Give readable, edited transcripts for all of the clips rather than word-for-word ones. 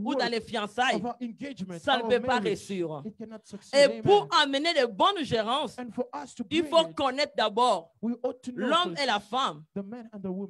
ou dans les fiançailles, of our engagement, ça ne our peut pas marriage, réussir. it cannot succeed. Et Amen. pour amener de bonnes gérances, And for us to il bring faut it, connaître d'abord we ought to know l'homme first et la femme. the man and the woman.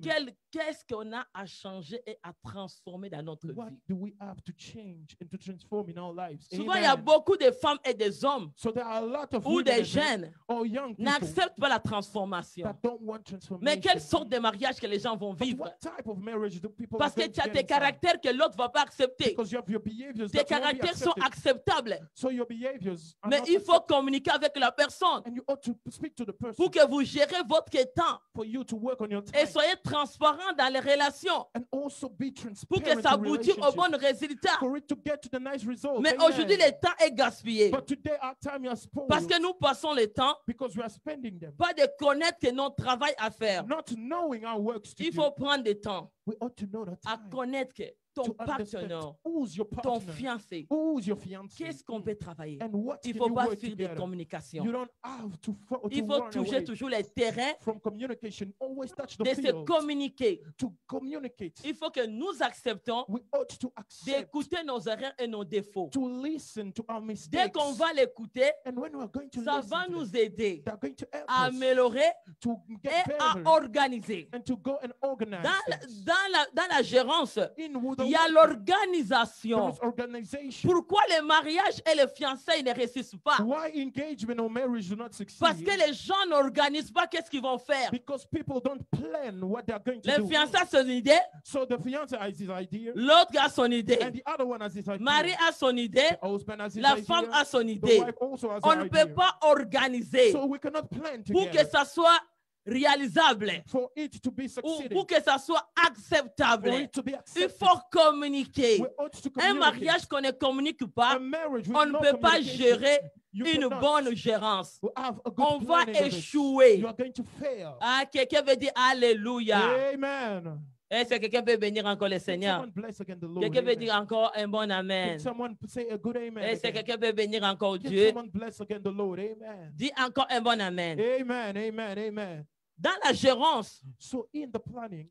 Qu'est-ce qu'on a à changer et à transformer dans notre What vie? do we have to change and to transform in our lives? Souvent, il y a Amen. beaucoup de femmes et des hommes So there are a lot of ou women des and jeunes or young people n'acceptent pas la transformation. that don't want transformation. Mais quelle sorte de mariage que les gens vont But vivre? what type of marriage do people Parce are que going tu as to get tes inside? caractères que l'autre ne va pas accepter. Because you have your behaviors Tes that won't be caractères sont accepted. acceptables. So your behaviors are Mais not il faut accepted. communiquer avec la personne And you ought to speak to the person pour que vous gérez votre temps for you to work on your et time soyez transparent dans les relations and also be pour que transparent ça in aboutisse aux bons relationships résultats. for it to get to the nice results. Mais Amen. aujourd'hui, le temps est gaspillé But today our time is spoiled parce que nous passons le temps because we are spending them pas de connaître que notre travail à faire. not knowing our works to Il do. faut prendre du temps We ought to know the à time connaître que ton to understand partenaire, who's your ton partner, fiancé, who's your fiancé, qu'est-ce qu'on peut travailler. and what Il ne can faut you pas work fuir des together. communications. You don't have to Il faut run toucher away toujours les terrains from communication. Always touch the de se field communiquer. to communicate. Il faut que nous acceptons We ought to accept d'écouter nos erreurs et nos défauts. to listen to our Dès mistakes. qu'on va l'écouter, And when we are going to ça listen va to nous them, aider they're going to help à us améliorer to et get à better organiser. and to go and organize things. Dans la gérance, In the il y a work, there l'organisation. is organization. Pourquoi les mariages et les fiançailles ne réussissent pas? Why engagement or marriage do not succeed? Parce que les gens n'organisent pas qu'est-ce qu'ils vont faire. Because people don't plan what they're going to Le do. fiancé a son idée, So the fiance has his idea, l'autre a son and idée. the other one has his idea. Mari a son idée, The husband has his la idea. femme a son The idée. wife also has On her ne idea. peut pas organiser So we cannot plan pour que together ça soit réalisable for it to be ou succeeding, pour que ça soit for acceptable. it to be Il accepted. faut communiquer. We ought to Un communicate. mariage qu'on ne communique pas, A marriage with on ne no peut pas communication, gérer you une cannot bonne gérance. have a good On va planning of it. échouer. You are going to fail. Ah, quelqu'un veut dire Alléluia. Amen. Est-ce que quelqu'un peut bénir encore le Can Seigneur? someone bless again the Lord? Quelqu'un veut Amen. dire encore un bon Can Amen. someone say a good amen? Est-ce que again? quelqu'un peut bénir encore Can Dieu? someone bless again the Lord? Amen. Dis encore un bon Amen. Amen. Amen. Amen. Dans la gérance, So in the planning,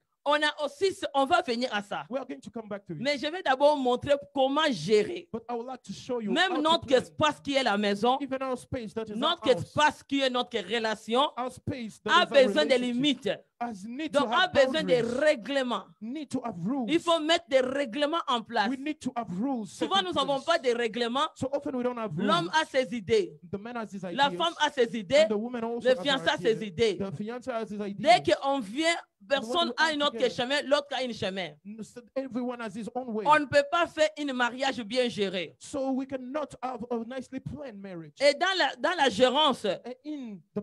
on va venir à ça. we are going to come back to it. Mais je vais d'abord montrer comment gérer. But I would like to show you Même how to notre plan. espace qui est la maison, Even our space that is notre our house, espace qui est notre relation, our space a that is our besoin de relationship, limites. has need to Donc, a have besoin de boundaries, règlements. need to have rules. Il faut mettre des règlements en place. We need to have rules. set Souvent, in nous n'avons place. pas de règlements. So often we don't have L'homme rules. a ses idées. The man has his ideas. La femme a ses idées. And the woman also Le has fiancé her a ses ideas. idées. The fiancé has his Dès ideas. qu'on vient, personne a un autre chemin, l'autre a un chemin. So everyone has his own way. On ne peut pas faire un mariage bien géré. So we cannot have a nicely planned marriage. Et dans la gérance, And in the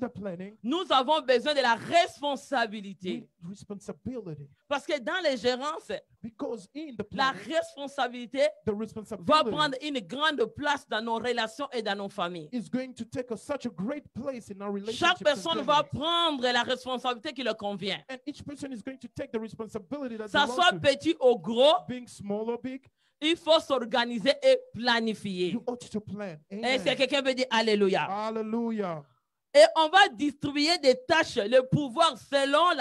planning, nous avons besoin de la responsabilité. responsibility. Parce que dans les gérances, Because in the la planning, responsabilité the va responsibility prendre une grande place dans nos relations et dans nos familles. is going to take such a great place in our relationships. Chaque and personne va families. prendre la responsabilité qui leur convient. And each person is going to take the responsibility that Ça belongs soit to him. petit ou gros, Being small or big, il faut s'organiser et planifier. you ought to plan. Est-ce que Amen. quelqu'un veut dire Alléluia? Hallelujah. Et on va distribuer des tâches, le pouvoir selon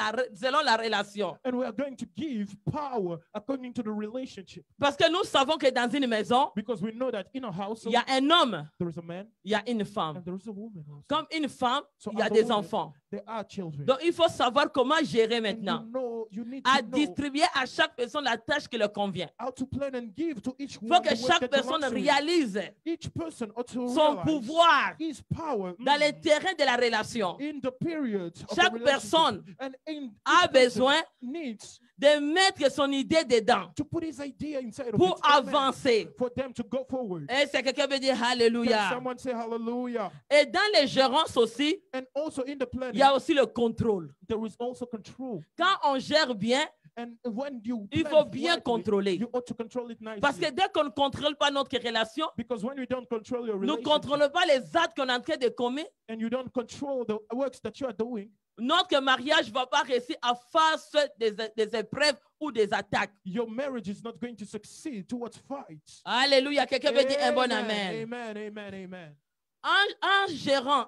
la relation. And we are going to give power according to the relationship. Parce que nous savons que dans une maison, Because we know that in a house, il y a un homme, there is a man il y a une femme. and there is a woman also. Comme une femme, So il y a as a des woman, enfants. There are children. Donc, il faut savoir comment gérer And maintenant. you need À to know distribuer à chaque personne la tâche qui leur convient. how to plan and give to each Il one faut que the work chaque that personne belongs to him. réalise Each person ought to son realize pouvoir his power dans les terrains de la relation. in the period of Chaque the relationship. personne And in a each person besoin needs de mettre son idée dedans to put his idea inside of pour it. Amen. avancer. For them to go forward. Et c'est quelqu'un veut dire Can Alléluia. someone say hallelujah? Et dans les gérances aussi, And also in the il planning, y a aussi le contrôle. there is also control. Quand on gère bien, And when you il plan faut bien rightly, contrôler. you ought to control it nicely. Parce que dès qu'on ne contrôle pas notre relation, Because when you don't control your nous ne relationship contrôlons pas les actes qu'on est en train de commettre, and you don't control the works that you are doing, notre mariage ne va pas réussir à face des épreuves ou des attaques. your marriage is not going to succeed towards fights. Alléluia. Quelqu'un veut dire un bon amen. Amen, amen, amen. En gérant,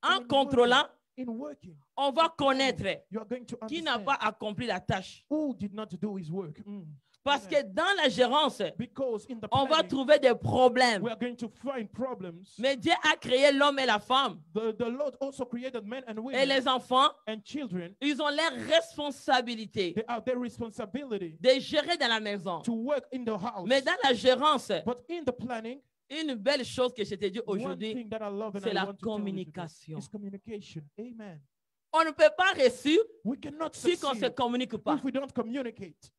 en contrôlant, In working, on va connaître you are going to qui n'a understand pas accompli la tâche. who did not do his work. Parce que dans la gérance, Because in the on va planning, trouver des problèmes. we are going to find problems. Mais Dieu a créé l'homme et la femme. The Lord also created men and Et women les enfants, and children. ils ont leur responsabilité They are their responsibility de gérer dans la maison. to work in the house. Mais dans la gérance, But in the planning, une belle chose que je te dis one aujourd'hui, thing that I love and c'est I la want to tell you today communication. is communication. Amen. On ne peut pas réussir We cannot si on ne se succeed communique pas. if we don't communicate.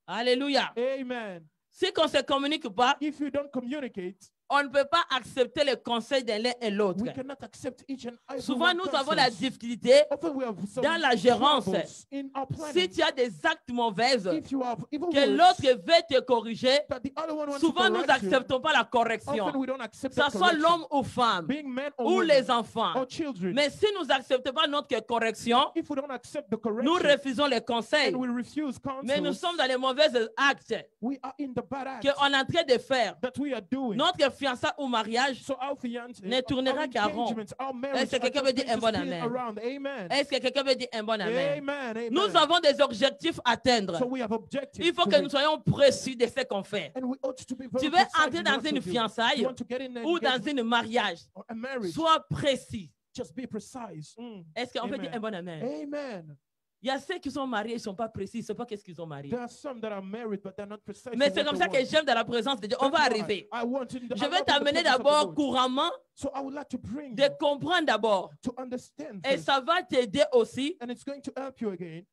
Alléluia. Amen. Si on ne se communique pas, If you don't communicate, on ne peut pas accepter les conseils de l'un et l'autre. we cannot accept each and every Souvent, one nous avons la counsels. difficulté, Often we have some dans la gérance, troubles in our si planning. tu as des actes mauvais, If you have evil que words l'autre veut te corriger, that the other one wants souvent to nous correct you, n'acceptons pas la often correction. we don't accept Que that ce soit correction. l'homme ou femme, Being men or ou women les enfants. or children. Mais si nous n'acceptons pas notre correction, If we don't accept the nous correction refusons les conseils. and we refuse Mais nous counsel, sommes dans les mauvais actes we are in the bad act qu'on est en train de faire. that we are doing. Notre fiançailles ou mariage, So our fiancé, ne tournera our qu'à rond. engagements, our marriage Est-ce que are quelqu'un just veut dire going un to bon spin amen? around. Amen. Est-ce que quelqu'un veut dire un bon amen? Amen. Amen. Nous avons des objectifs à atteindre. So we have objectives Il faut to que nous reach. soyons précis de ce qu'on fait. And we ought to be very Tu veux precise entrer in dans what to une do. fiançaille You want to get in an ou dans engagement un mariage, or a marriage, sois précis. just be precise. Est-ce qu'on peut dire un Amen. bon amen? Amen. Il y a ceux qui sont mariés, ils ne sont pas précis, ils ne savent pas qu'est-ce qu'ils ont marié. There are some that are married, but they're not precise. Mais in c'est what comme they ça que want. j'aime dans la présence de Dieu. On va That's why arriver. I want in the- Je I vais love in the t'amener presence of the d'abord Lord. couramment, So I would like to bring de you comprendre d'abord. to understand Et this. ça va t'aider aussi And it's going to help you again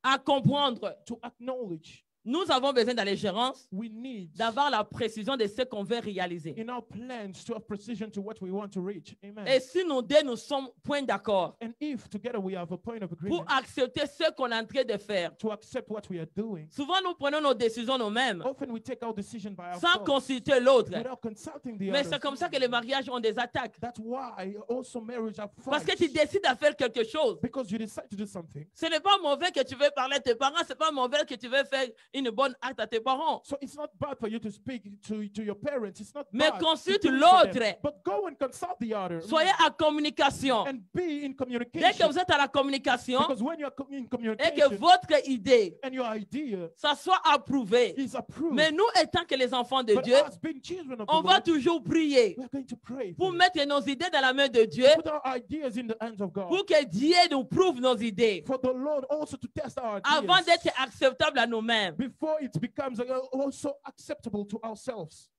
à comprendre. to acknowledge Nous avons besoin dans les gérances we need d'avoir la précision de ce qu'on veut réaliser. in our plans to have precision to what we want to reach. Amen. Et si nous deux, nous sommes point d'accord And if together we have a point of pour agreement accepter ce qu'on est en train de faire, to accept what we are doing, souvent nous prenons nos décisions nous-mêmes often we take our decision by sans ourselves consulter l'autre. without consulting the Mais others. c'est comme ça que les mariages ont des attaques. That's why also marriage are Parce que tu fights. décides à faire quelque chose. Because you decide to do something. Ce n'est pas mauvais que tu veux parler à tes parents, c'est pas mauvais que tu veux faire une bonne acte à tes parents. So it's not bad for you to speak to your parents. It's not Mais bad to consulte do it for them. l'autre. But go and consult the other. Soyez à communication. And be in Dès que communication. vous êtes à la communication Because when you are in et que communication votre idée, and your idea ça soit approuvé. is approved, Mais nous, étant que les enfants de but Dieu, us being children of the on va Lord, toujours prier we are going to pray pour for it. mettre nos idées dans la main de Dieu, Put our ideas in the hands of God. pour que Dieu nous prouve nos idées For the Lord also to test our avant ideas d'être acceptable à nous-mêmes. before it becomes also acceptable to ourselves.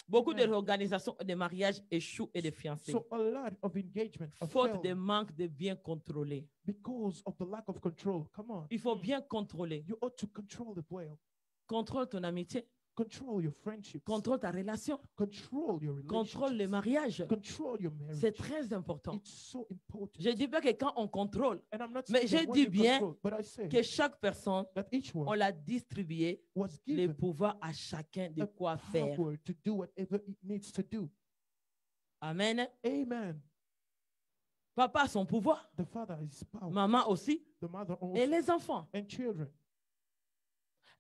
Beaucoup d'organisations de mariage échouent et de fiançailles. So a lot of engagement are Faute failed de manque de bien contrôler. because of the lack of control. Come on. Il faut bien contrôler. You ought to control it well. Contrôle ton amitié, Control your friendships. contrôle ta relation, Control your contrôle le relationships. mariage. Control your C'est marriage. très important. It's so important. Je dis pas que quand on contrôle, And I'm not mais saying that je when dis you bien control, but I say que chaque personne, that each on one l'a distribué was les given pouvoirs à chacun de a quoi faire. power to do whatever it needs to do. Amen. Amen. Papa a son pouvoir, The father is power. maman aussi, The mother et also. les enfants. And children.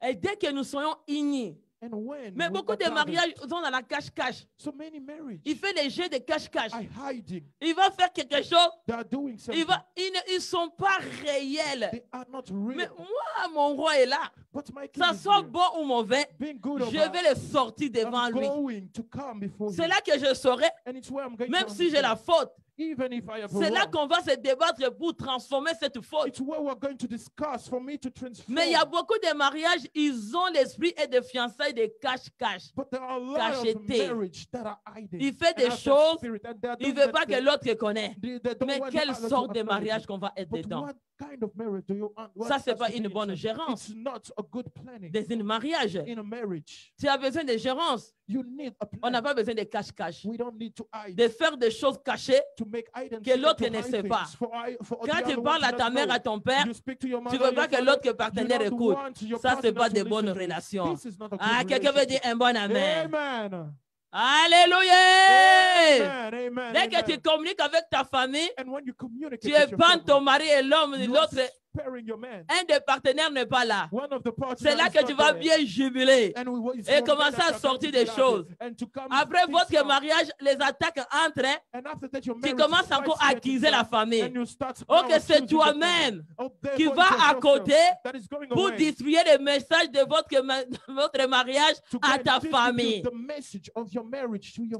Et dès que nous soyons unis, And when mais we beaucoup are de gathered, mariages sont dans la cache-cache. so many marriages Il fait les jeux de cache-cache. are hiding. Il va faire quelque chose, They are doing something. ils ne sont pas réels. They are not real. Mais moi, mon roi est là. But my king Ça is soit here. bon ou mauvais, Being good or je bad, vais le sortir devant I'm lui. going to come before C'est him. là que je saurai, And it's where I'm going même to si j'ai la understand. faute, Even if I have a c'est là wrong, qu'on va se débattre pour transformer cette faute. it's where we're going to discuss for me to transform. Mais il y a beaucoup de mariages, ils ont l'esprit et de fiançailles de cache-cache. But there are a lot of Cacheté. marriages that are hiding. Il fait and des have that choses, spirit, and they are il ne doing veut pas that que thing. l'autre connaisse. They don't Mais want quelle others to sorte de acknowledge mariage it. qu'on va être But dedans? what kind of marriage do you want? Ça, c'est us pas to une be bonne into? gérance. It's not a good planning Dans un mariage, in a marriage. tu as besoin de gérance. You need a On n'a plan. pas besoin de cache-cache. We don't need to hide, De faire des choses cachées. to make items que l'autre to ne hide sait things pas. for the Quand other tu one parles to à not ta mère, know. à ton père, You speak to your tu mother, ne veux your pas que father, l'autre you partenaire don't écoute. want your Ça, c'est partner pas to de listen bonnes to you. relations. This is not a good Ah, quelqu'un veut dire relationship. un bon amen. Amen. Alléluia. Amen. Amen. Dès que tu Amen. communiques avec ta famille, And when you communicate tu with your épannes ton family, mari et l'homme, you l'autre preparing your man. un des partenaires n'est pas là. One of the partners C'est là is que not tu vas there. bien jubiler. And we will Et commencer à sortir des choses. Après votre mariage, les attaques entrent. Tu commences encore à accuser la famille. Ok, c'est toi-même qui va à côté pour distribuer le message de votre mariage à ta famille.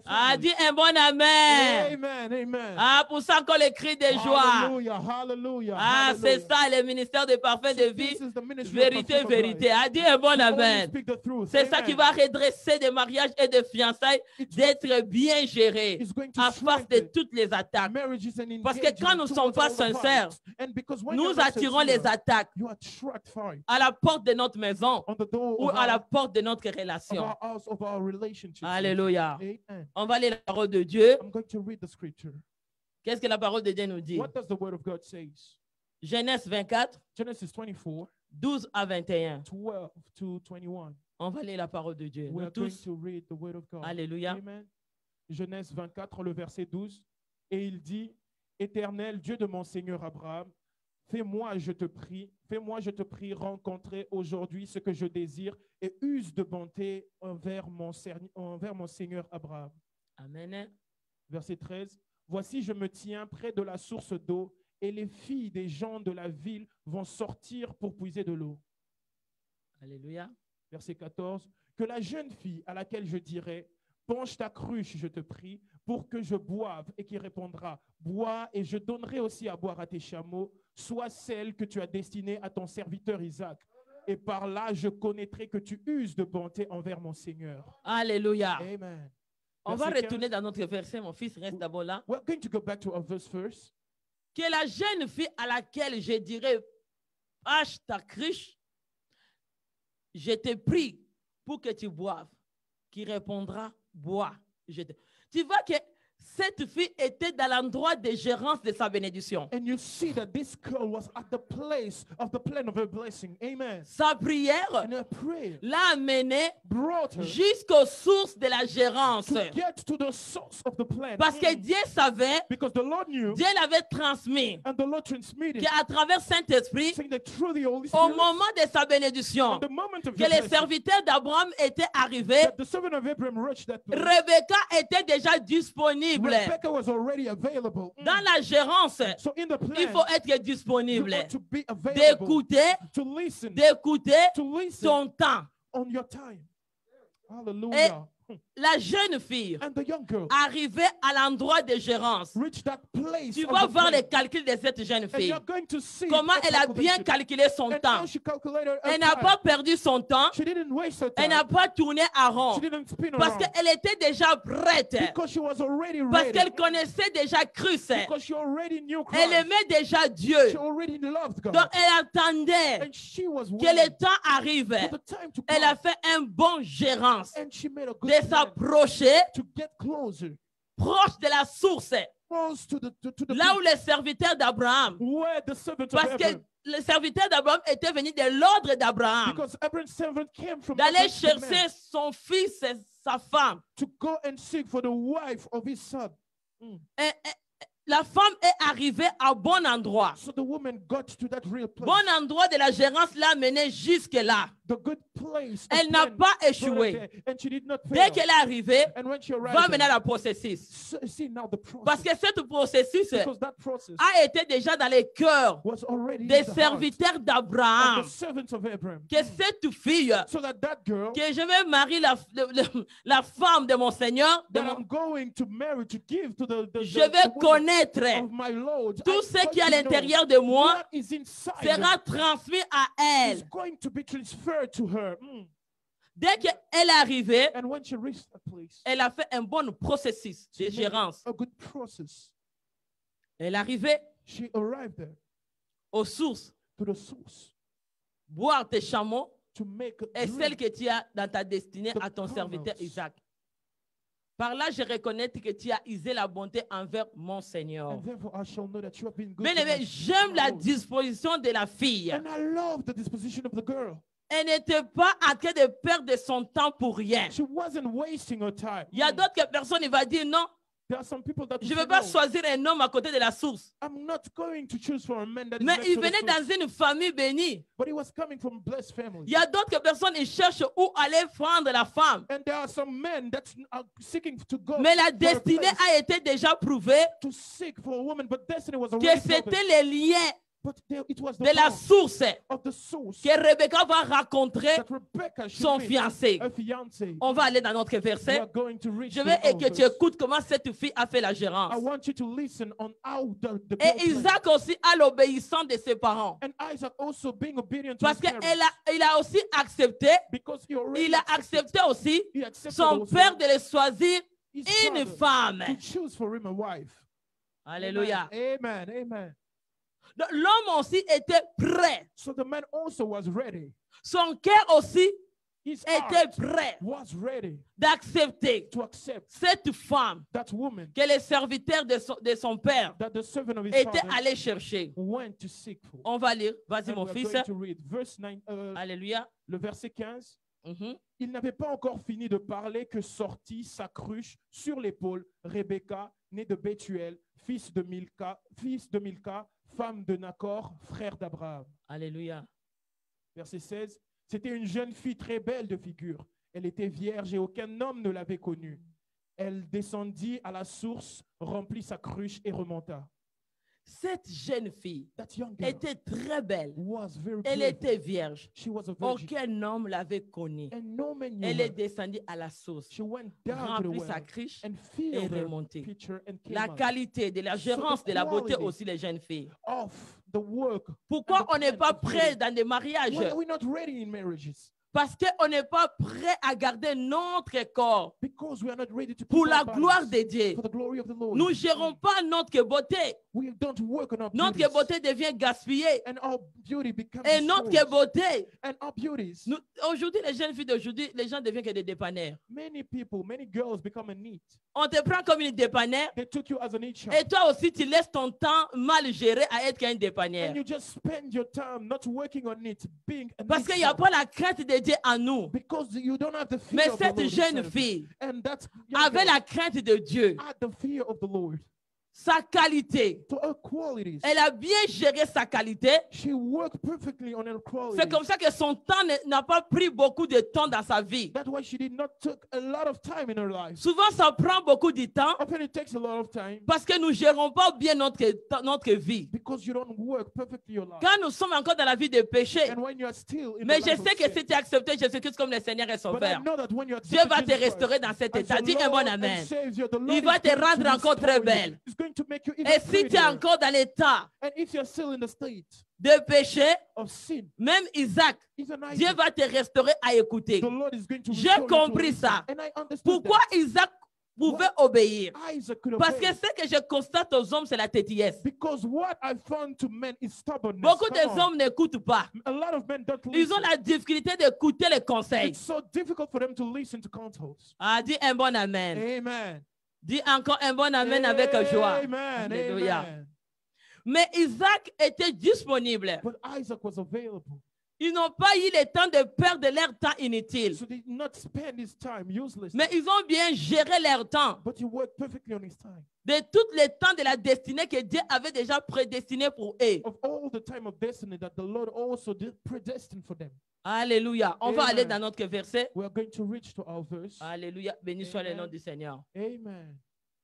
Ah, dis un bon amen. Amen, amen. Ah, pour ça qu'on les crie de joie. Hallelujah, hallelujah. Ah, c'est ça le ministère des parfums de vie. Vérité, vérité. Ah, dis un bon amen. C'est ça qui va redresser des mariages et des fiançailles, d'être bien gérés en face de toutes les attaques. Parce que quand nous ne sommes pas sincères, nous attirons les attaques à la porte de notre maison ou à la porte de notre relation. Alléluia. On va lire la parole de Dieu. I'm going to read the scripture. Qu'est-ce que la parole de Dieu nous dit? What does the word of God say? Genèse 24, Genesis 24, 12 à 21. 12 to 21. On va lire la parole de Dieu. We Nous are going tous. to read the word of God. Alléluia. Amen. Genèse 24, le verset 12. Et il dit, Éternel, Dieu de mon Seigneur Abraham, fais-moi, je te prie, rencontrer aujourd'hui ce que je désire et use de bonté envers mon Seigneur Abraham. Amen. Verset 13. Voici, je me tiens près de la source d'eau et les filles des gens de la ville vont sortir pour puiser de l'eau. Alléluia. Verset 14. Que la jeune fille à laquelle je dirai, penche ta cruche, je te prie, pour que je boive, et qui répondra, bois et je donnerai aussi à boire à tes chameaux, soit celle que tu as destinée à ton serviteur Isaac. Et par là, je connaîtrai que tu uses de bonté envers mon Seigneur. Alléluia. Amen. On va Verset retourner 15. dans notre verset. Mon fils reste d'abord là. We're going to go back to our verse first. Que la jeune fille à laquelle je dirais, hache ta cruche, je te prie pour que tu boives, qui répondra, bois. Tu vois que cette fille était dans l'endroit de gérance de sa bénédiction. And you see that this girl was at the place of the plan of her blessing. Amen. Sa prière And her prayer l'a amenée brought her jusqu'aux sources de la gérance. to get to the source of the plan. Parce que Dieu savait, Because the Lord knew, Dieu l'avait transmis, and the Lord transmitted, qu'à travers Saint-Esprit, saying that through the Holy au Spirit, moment de sa bénédiction, at the moment of que your les blessing, serviteurs d'Abraham étaient arrivés, that the servant of Abraham reached that place. Rebecca était déjà disponible. Rebecca was already available. Dans la gérance, So in the plan, il faut être you disponible, want to be available, d'écouter to listen son temps. on your time. Hallelujah. La jeune fille And the young girl arrivée à l'endroit de gérance, reached that place. tu of vas the voir plan. les calculs de cette jeune And fille. you're going to see Comment her elle a bien calculation. calculé son And temps. how she calculated her Elle n'a time. pas perdu son temps. She didn't waste her Elle time. n'a pas tourné à rond. She didn't spin Parce around. qu'elle était déjà prête. Because she was already Parce ready. qu'elle connaissait déjà Christ. Because she already knew Christ. Elle aimait déjà Dieu. She already loved God. Donc elle attendait And she was que waiting le temps arrive. for the time to Elle come. a fait un bon gérance And she made a good de plan s'approcher to get closer, proche de la source. close to the Là où people, les serviteurs d'Abraham, where the servant of parce que Abraham, les serviteurs d'Abraham étaient venus de l'ordre d'Abraham, because Abraham's servant came from d'aller Abraham's command chercher son fils et sa femme. to go and seek for the wife of his son. Et la femme est arrivée à bon endroit. So the woman got to that real place. Bon endroit de la gérance l'a menée jusque-là. The good place. of Elle n'a plan pas brought her échoué. there, and she did not Dès fail. qu'elle est arrivée, And when she arrived, va mener there, le processus. see now the Parce process. que ce processus Because that process a été déjà dans les cœurs was already in des the heart serviteurs of d'Abraham. the servants of Abraham. Que cette fille, So that girl que je vais marier la femme de mon Seigneur, that I'm going to marry, to give to the je vais woman connaître of my Lord, tout I'm ce qui est à going to know l'intérieur de moi what is inside sera transmis à is elle. going to be transferred to her. Dès qu'elle est arrivée, And when she reached that place, elle a fait un bon processus de she made gérance. a good process. Elle est arrivée She arrived there aux sources, to the source boire tes chameaux to make a et drink. celle que tu as dans ta destinée à ton The serviteur camels. Isaac. Par là, je reconnais que tu as usé la bonté envers mon Seigneur. And therefore I shall know that you have been good. Bien to aimé, my- j'aime my la Lord. disposition de la fille. And I love the disposition of the girl. Elle n'était pas en train de perdre son temps pour rien. She wasn't wasting her time. Il y a d'autres personnes qui vont dire non, There are some people that Je ne say, veux pas no, choisir un homme à côté de la source. I'm not going to choose for a man that is Mais next il to the venait source. dans une famille bénie. But he was coming from a blessed family. Il y a d'autres personnes qui cherchent où aller prendre la femme. And there are some men that are seeking to go Mais la for a destinée place a été déjà prouvée to seek for a woman, but destiny was que already proven. c'était les liens But it was the de la bond source of the source que Rebecca va rencontrer that Rebecca should son meet fiancé. a fiancé. On va aller dans notre We verset. are going to reach Je to veux our que tu verse. écoutes comment cette fille a fait la gérance. I want you to listen on how the Et girl played. Isaac aussi a l'obéissance de ses parents. And Isaac also being obedient to Parce his parents. qu'il a aussi accepté, Because he already il a accepted, accepté aussi he accepted son also père de le choisir his une father femme. to choose for him a wife. Alléluia. Amen. Amen. Donc, l'homme aussi était prêt. So the man also was ready. Son cœur aussi His était heart prêt was ready d'accepter to accept cette femme that woman que les serviteurs de son père that the servant of his étaient father allés chercher. went to seek for. On va lire. Vas-y, And mon we are fils. going to read verse 9, Alléluia. le verset 15. Mhm. Il n'avait pas encore fini de parler que sortit sa cruche sur l'épaule Rebecca, née de Bethuel, fils de Milca, femme de Nacor, frère d'Abraham. Alléluia. Verset 16. C'était une jeune fille très belle de figure. Elle était vierge et aucun homme ne l'avait connue. Elle descendit à la source, remplit sa cruche et remonta. Cette jeune fille That young girl était très belle. was very Elle beautiful. était vierge. She was a virgin. Aucun homme l'avait connue. And no man knew Elle est her. descendue à la source, She went down to the remplit sa well cruche and et filled her remontée. pitcher and came La out. qualité de la gérance de la beauté quality aussi les jeunes filles. Of the work. Pourquoi and the on n'est plan pas of prêt beauty. dans des mariages? Why are we not ready in marriages? Parce qu'on n'est pas prêt à garder notre corps Because we are not ready to pour keep la our bodies gloire de Dieu. for the glory of the Lord. Nous ne gérons pas notre beauté. We don't work on our Notre beauties. beauté devient gaspillée. And our beauty becomes Et notre destroyed. beauté, And our beauties. aujourd'hui, les jeunes filles d'aujourd'hui, les gens deviennent que des dépanneurs. Many people, many girls become a neat. On te prend comme une dépanneur They took you as a neat shop. et toi aussi, tu laisses ton temps mal géré à être qu'un dépanneur. And you just spend your time not working on it, being a Parce neat qu'il n'y a shop. pas la crainte de Dieu en nous. Because you don't have the fear Mais of the cette Lord jeune inside. fille And that young avait girl la crainte de Dieu, had the fear of the Lord. sa qualité. To her qualities. Elle a bien géré sa qualité. She worked perfectly on her qualities. C'est comme ça que son temps n'a pas pris beaucoup de temps dans sa vie. That's why she did not take a lot of time in her life. Souvent, ça prend beaucoup de temps Often it takes a lot of time parce que nous ne gérons pas bien notre vie. because you don't work perfectly your life. Quand nous sommes encore dans la vie de péché, And when you are still in mais the je life sais of que sin, si tu as accepté Jésus-Christ comme le Seigneur et but I Sauveur, know that when you Dieu accept va te Jesus restaurer Christ dans cet as état. your Dis un bon Lord and amen. Savior, the Lord Il is va te going to rendre encore très restore you. belle. He's going to make you even Et si tu es prettier. encore dans l'état And if you're still in the state de péché, of sin, même Isaac, even Dieu Isaac, va te restaurer à écouter. the Lord is going to J'ai restore you to compris listen. ça. And I understood Pourquoi Isaac pouvait obéir? that. Isaac could Parce obey. que ce que je constate aux hommes, c'est la tétillesse. Because what I found to men is stubbornness. Beaucoup Come des on. hommes n'écoutent pas. A lot of men don't Ils ont listen. la difficulté d'écouter les conseils. It's so difficult for them to listen to counsels. Ah, dis un bon amen. Amen. Dis encore un bon amen avec joie. Amen. Alléluia. Amen. Mais Isaac était disponible. But Isaac was available. Ils n'ont pas eu le temps de perdre leur temps inutile. So they did not spend his time useless. Mais ils ont bien géré leur temps. But he worked perfectly on his time. De tout le temps de la destinée que Dieu avait déjà prédestiné pour eux. Of all the time of destiny that the Lord also did predestined for them. Alléluia. On va Amen. aller dans notre verset. We are going to reach to our verse. Alléluia. Béni soit le Amen. nom du Seigneur. Amen.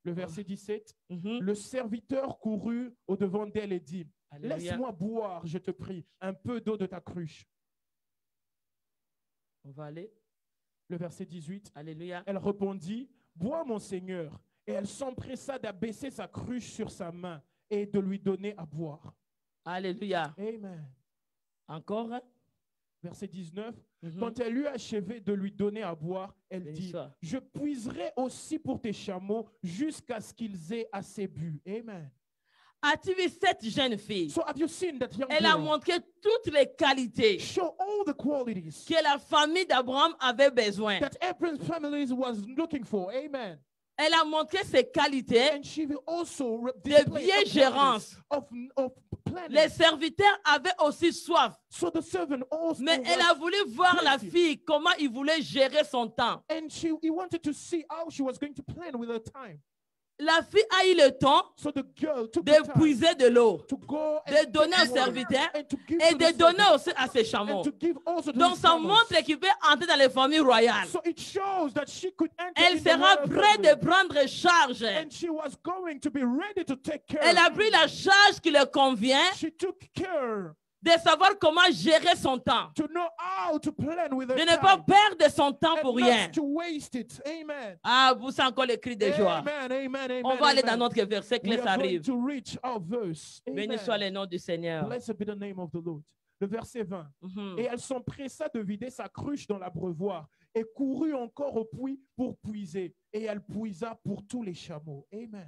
Le verset 17. Mhm. Le serviteur courut au-devant d'elle et dit, Alléluia. laisse-moi boire, je te prie, un peu d'eau de ta cruche. On va aller. Le verset 18. Alléluia. Elle répondit, bois mon Seigneur. Et elle s'empressa d'abaisser sa cruche sur sa main et de lui donner à boire. Alléluia. Amen. Encore. Verset 19. Mhm. Quand elle eut achevé de lui donner à boire, elle Béni dit, soit. je puiserai aussi pour tes chameaux jusqu'à ce qu'ils aient assez bu. Amen. As-tu vu cette jeune fille? So have you seen that young Elle a girl montré toutes les qualités show all the qualities que la famille d'Abraham avait besoin. that Abraham's family was looking for? Amen. Elle a montré ses qualités. And she will also De display bien the gérance. qualities of planning. Les serviteurs avaient aussi soif. So the servant also Mais elle was- a voulu voir la thirsty. fille, comment il voulait gérer son temps. and he wanted to see how she was going to plan with her time. la fille a eu le temps So the girl took the time d'épuiser de l'eau, to go de and donner take au water serviteur and to give et to de the donner servant aussi à ses chameaux. and to give also to Donc his ça camels. montre qu'il peut entrer dans les familles royales. So it shows that she could enter Elle in the sera royal prête family. de prendre charge. And she was going to be ready to take care. Elle a pris la charge qui lui convient She took care de savoir comment gérer son temps, to know how to plan with her de ne pas time perdre son temps pour and rien. not to waste it. Amen. Ah, vous sentez encore les cris de joie. Amen, amen, amen, On va aller dans amen. notre verset que We les are going arrive. to reach our verse. Béni soit le nom du Seigneur. Blessed be the name of the Lord. Le verset 20. Mhm. Et elle s'empressa de vider sa cruche dans l'abreuvoir et courut encore au puits pour puiser. Et elle puisa pour tous les chameaux. Amen.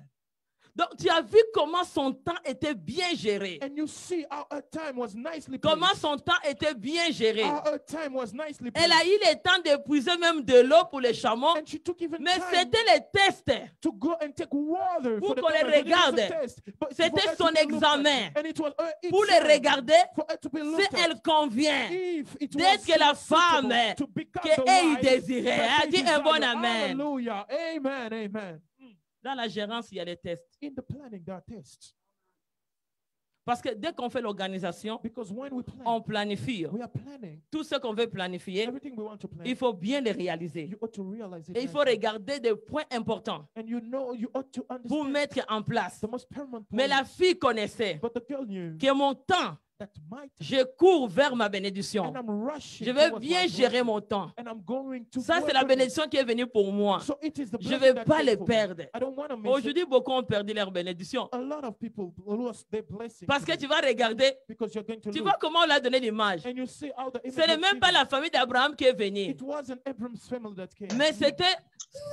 Donc, tu as vu comment son temps était bien géré. And you see how her time was nicely Comment placed. son temps était bien géré. How her time was nicely Elle a placed. eu le temps d'épuiser même de l'eau pour les chameaux. And she took even Mais time c'était le test. to go and take water Pour for the qu'on les camels. But it was a regarde. test. But C'était for her to son be looked at. examen. And it was her Pour les exam regarder for her to be si looked at. elle convient. If it was D'être que la suitable femme to become qu'elle the wife désirait. that Elle they dit un bon desire. amen. Hallelujah. Amen, amen. Dans la gérance, il y a les tests. In the planning, there are tests. Parce que dès qu'on fait l'organisation, Because when we plan, on planifie. we are planning Tout ce qu'on veut planifier, everything we want to plan. il faut bien les réaliser. You ought to realize it. Et il faut nicely. regarder des points importants And you know, you ought to pour understand mettre en place. the most paramount Mais point. la fille connaissait But the girl knew que mon temps, that my time, je cours vers ma bénédiction. and I'm rushing Je vais towards bien my gérer blessing, mon temps. and I'm going to Ça, work c'est la on it. bénédiction qui est venue pour moi. So it is the Je ne blessing vais that pas came les for me. perdre. I don't want to miss it. Aujourd'hui, beaucoup ont perdu leur bénédiction. A lot of people lost their blessing Parce que today tu vas regarder, because you're going to tu look, vois comment on l'a donné l'image. and you see how the Ce n'est même pas la famille d'Abraham qui est venue, It wasn't Abram's family that came, mais c'était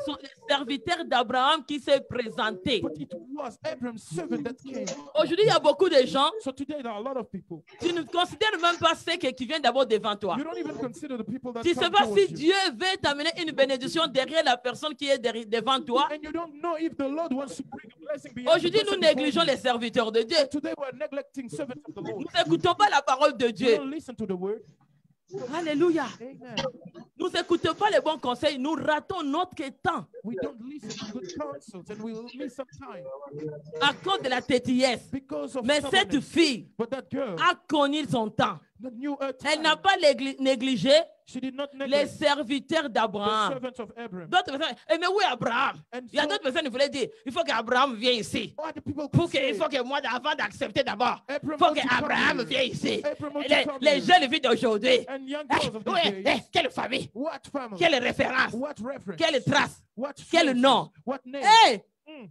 le serviteur d'Abraham qui s'est présenté. but it was Abram's servant that came. Aujourd'hui, il y a beaucoup de gens, So today there are a lot of people. tu ne considères même pas ceux qui viennent d'abord devant toi. You don't even consider the people that Tu ne sais come pas towards si you. Dieu veut t'amener une bénédiction derrière la personne qui est devant toi. And you don't know if the Lord wants to bring a blessing beyond the Aujourd'hui, nous person before négligeons you. les serviteurs de Dieu. Today we're neglecting servants of the Lord. Nous n'écoutons pas la parole de We Dieu. don't listen to the word. Alléluia. Amen. Nous n'écoutons pas les bons conseils. Nous ratons notre temps We don't listen to good counsels and we will miss some time à cause de la tétillesse. because of Mais cette stubbornness. fille But that girl a connu son temps. knew her Elle time. n'a pas négligé She did not les neglect serviteurs the d'Abraham. servants of Abram. D'autres personnes, eh, mais où est Abraham? And Il y a so, d'autres personnes qui voulaient dire, il faut qu'Abraham vienne ici. what the people Pour could say, il faut que moi, avant d'accepter d'abord, il Abram faut ought to come qu'Abraham here. vienne ici. Abram ought to Les, come les here. jeunes filles d'aujourd'hui, And young eh, girls of ouais, these days, quelle famille, what family, quelle référence, what reference, quelle trace, what quel sources, nom. what name. Hey, Mm.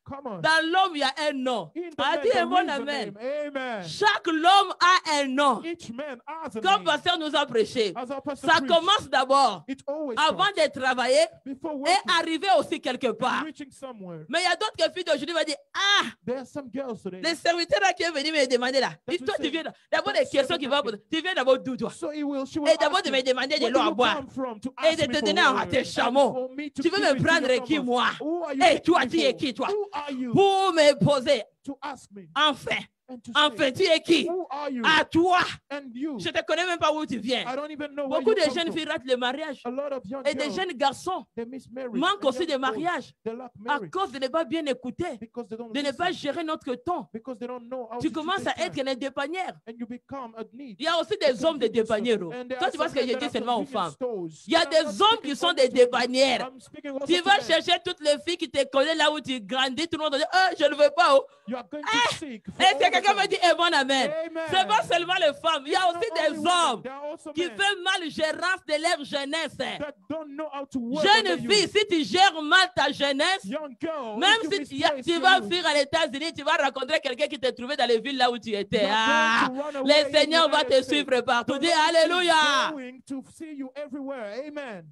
Come on. dans l'homme, il y a un nom. In the Ah, man, dis un there bon is a amen. name. Amen. Chaque homme a un nom. Each man has a Comme name. pasteur nous a prêché, As our pastor ça preached, commence d'abord it always avant starts de travailler before et working, arriver aussi quelque part. reaching somewhere. Mais il y a d'autres filles d'aujourd'hui qui vont dire, ah, There are some girls today. les serviteurs là qui est venu me demander là. That Et toi, you tu say, viens d'abord that les questions qu'il va servant poser. Tu viens d'abord d'où toi? So she will Et d'abord ask de you, me demander de where l'eau do à you boire. come from to Et ask de me te for donner water, à tes and chameaux. for me to Tu veux give me it to prendre your qui, camels. moi? Who are you Et taking toi, me tu es for? qui, toi? Who are you Pour me poser, to ask me enfin, and to enfin, say, tu es qui? who are you À toi. and you? Je ne te connais même pas où tu viens. I don't even know where Beaucoup you de come jeunes from. filles ratent le mariage. A lot of young Et des girls, jeunes garçons they miss marriage. manquent And aussi young de boys, mariage they lack à marriage cause de ne pas bien écouter, because they don't de ne pas listen, gérer notre temps. because they don't know how Tu to commences take à être time, un dépanneur. and you become a need. Il y a aussi des hommes de dépanneurs. And there Toi, are tu vois ce some que men j'ai that dit are seulement aux convenience femmes. stores. Il y a And I'm des not hommes speaking qui sont only des to men. dépanneurs. I'm speaking also Tu to vas men. chercher toutes les filles qui te connaissent là où tu grandis. Tout le monde va dire, ah, je ne veux pas. Oh. You are going to seek for Et all si the quelqu'un me time. dit, eh, bon, amen. Amen. C'est pas seulement les femmes. Il y a It's aussi not des only women, hommes there are also qui men font mal gérance de leur jeunesse. that don't know how to work on their Jeune fille, youth. si tu gères mal ta jeunesse, Young girl, même if you si misplace tu your vas youth, fuir à l'États-Unis, tu vas rencontrer quelqu'un qui t'a trouvé dans les villes là où tu étais. you are Ah, going to run away le in the Seigneur va United te States. suivre partout. The Dis Lord is Alléluia. going to see you everywhere. Amen.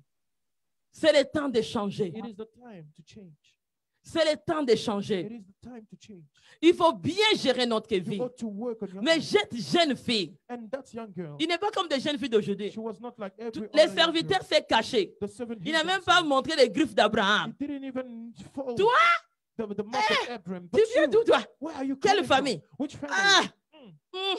C'est le temps de changer. It is the time to change. C'est le temps de It changer. is the time to change. Il faut bien gérer notre vie. You ought to work on your Mais life. cette jeune fille, And that young girl, il n'est pas comme des jeunes filles d'aujourd'hui. she was not like every Les other young serviteurs girl. s'est caché. The servant Il n'a hid même pas himself. montré les griffes d'Abraham. He didn't even fold Toi, the mark of Abram. tu But viens you, d'où toi? where are you Quelle coming from? famille? Which family? Ah, Mm.